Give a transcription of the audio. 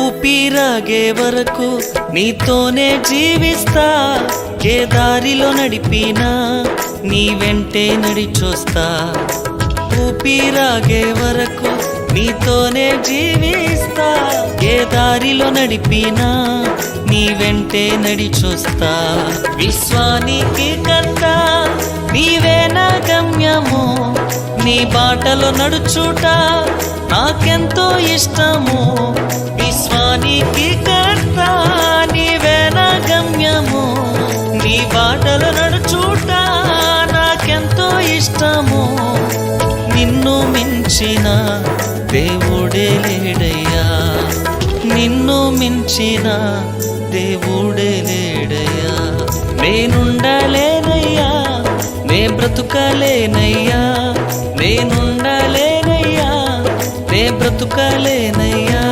ఊపిరాగే వరకు నీతోనే జీవిస్తా, ఏ దారిలో నడిపినా నీ వెంటే నడిచొస్తా. ఊపిరాగే వరకు నీతోనే జీవిస్తా, ఏ దారిలో నడిపినా నీ వెంటే నడిచొస్తా. విశ్వానికి కర్త నీవే నా గమ్యము, నీ బాటలో నడుచుట నాకెంతో ఇష్టము. విశ్వానికి కర్త నీవే నా గమ్యము, నీ బాటలో నడుచుట నాకెంతో ఇష్టము. నిన్ను మించిన దేవుడే లేడయ్యా, నిన్ను మించిన దేవుడే లేడయ్యా. నేనుండలేనయ్యా, నే బ్రతుకలేనయ్యా, నేనుండలేనయ్యా, నే బ్రతుకలేనయ్యా.